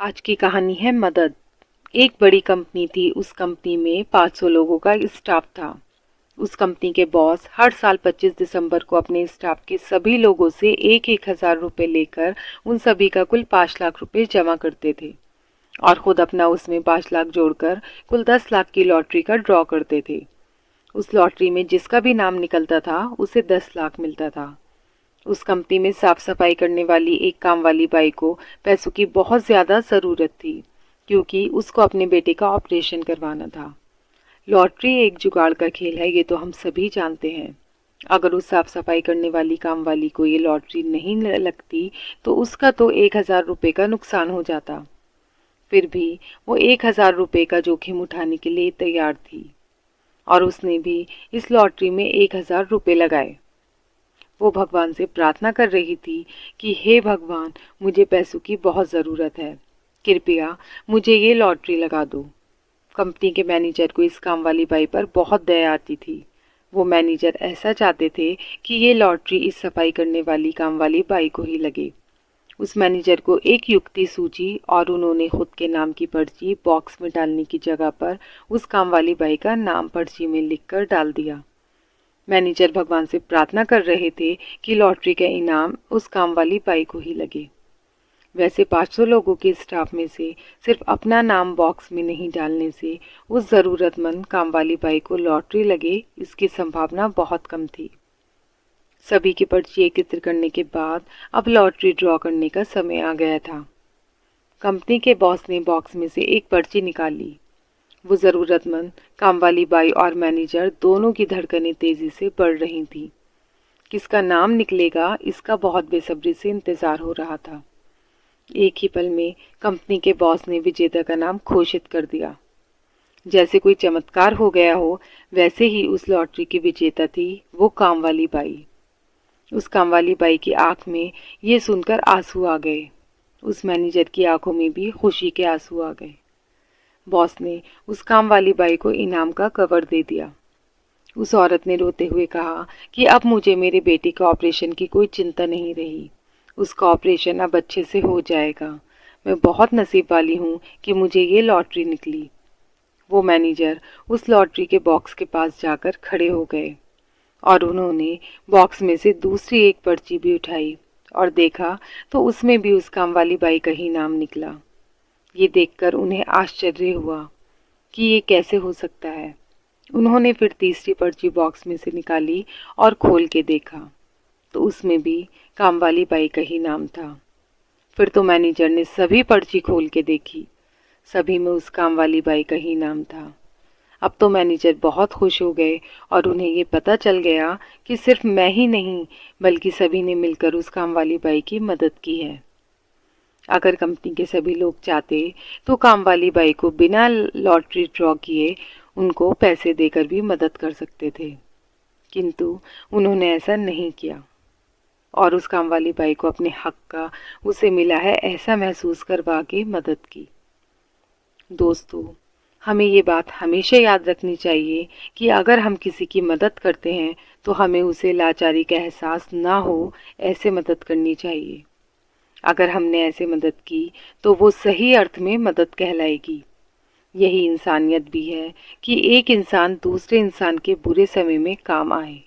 आज की कहानी है मदद। एक बड़ी कंपनी थी। उस कंपनी में 500 लोगों का स्टाफ था। उस कंपनी के बॉस हर साल 25 दिसंबर को अपने स्टाफ के सभी लोगों से एक एक हजार रुपये लेकर उन सभी का कुल 5 लाख रुपए जमा करते थे और खुद अपना उसमें 5 लाख जोड़कर कुल 10 लाख की लॉटरी का ड्रॉ करते थे। उस लॉटरी में जिसका भी नाम निकलता था उसे 10 लाख मिलता था। उस कंपनी में साफ सफाई करने वाली एक काम वाली बाई को पैसों की बहुत ज़्यादा ज़रूरत थी, क्योंकि उसको अपने बेटे का ऑपरेशन करवाना था। लॉटरी एक जुगाड़ का खेल है, ये तो हम सभी जानते हैं। अगर उस साफ सफाई करने वाली काम वाली को ये लॉटरी नहीं लगती तो उसका तो 1,000 रुपये का नुकसान हो जाता। फिर भी वो 1,000 रुपये का जोखिम उठाने के लिए तैयार थी और उसने भी इस लॉटरी में 1,000 रुपये लगाए। वो भगवान से प्रार्थना कर रही थी कि हे भगवान, मुझे पैसों की बहुत ज़रूरत है, कृपया मुझे ये लॉटरी लगा दो। कंपनी के मैनेजर को इस काम वाली बाई पर बहुत दया आती थी। वो मैनेजर ऐसा चाहते थे कि ये लॉटरी इस सफाई करने वाली काम वाली बाई को ही लगे। उस मैनेजर को एक युक्ति सूझी और उन्होंने खुद के नाम की पर्ची बॉक्स में डालने की जगह पर उस काम वाली बाई का नाम पर्ची में लिखकर डाल दिया। मैनेजर भगवान से प्रार्थना कर रहे थे कि लॉटरी का इनाम उस काम वाली बाई को ही लगे। वैसे 500 लोगों के स्टाफ में से सिर्फ अपना नाम बॉक्स में नहीं डालने से उस ज़रूरतमंद काम वाली बाई को लॉटरी लगे, इसकी संभावना बहुत कम थी। सभी की पर्ची एकत्र करने के बाद अब लॉटरी ड्रॉ करने का समय आ गया था। कंपनी के बॉस ने बॉक्स में से एक पर्ची निकाली। वो ज़रूरतमंद काम वाली बाई और मैनेजर दोनों की धड़कनें तेज़ी से बढ़ रही थीं। किसका नाम निकलेगा, इसका बहुत बेसब्री से इंतज़ार हो रहा था। एक ही पल में कंपनी के बॉस ने विजेता का नाम घोषित कर दिया। जैसे कोई चमत्कार हो गया हो, वैसे ही उस लॉटरी की विजेता थी वो काम वाली बाई। उस काम वाली बाई की आंख में ये सुनकर आंसू आ गए। उस मैनेजर की आंखों में भी खुशी के आंसू आ गए। बॉस ने उस काम वाली बाई को इनाम का कवर दे दिया। उस औरत ने रोते हुए कहा कि अब मुझे मेरे बेटे के ऑपरेशन की कोई चिंता नहीं रही। उसका ऑपरेशन अब अच्छे से हो जाएगा। मैं बहुत नसीब वाली हूँ कि मुझे ये लॉटरी निकली। वो मैनेजर उस लॉटरी के बॉक्स के पास जाकर खड़े हो गए और उन्होंने बॉक्स में से दूसरी एक पर्ची भी उठाई और देखा तो उसमें भी उस काम वाली बाई का ही नाम निकला। ये देखकर उन्हें आश्चर्य हुआ कि ये कैसे हो सकता है। उन्होंने फिर तीसरी पर्ची बॉक्स में से निकाली और खोल के देखा तो उसमें भी काम वाली बाई का ही नाम था। फिर तो मैनेजर ने सभी पर्ची खोल के देखी, सभी में उस काम वाली बाई का ही नाम था। अब तो मैनेजर बहुत खुश हो गए और उन्हें ये पता चल गया कि सिर्फ मैं ही नहीं बल्कि सभी ने मिलकर उस काम वाली बाई की मदद की है। अगर कंपनी के सभी लोग चाहते तो काम वाली बाई को बिना लॉटरी ड्रॉ किए उनको पैसे देकर भी मदद कर सकते थे, किंतु उन्होंने ऐसा नहीं किया और उस काम वाली बाई को अपने हक का उसे मिला है ऐसा महसूस करवा के मदद की। दोस्तों, हमें ये बात हमेशा याद रखनी चाहिए कि अगर हम किसी की मदद करते हैं तो हमें उसे लाचारी का एहसास ना हो, ऐसे मदद करनी चाहिए। अगर हमने ऐसे मदद की तो वो सही अर्थ में मदद कहलाएगी। यही इंसानियत भी है कि एक इंसान दूसरे इंसान के बुरे समय में काम आए।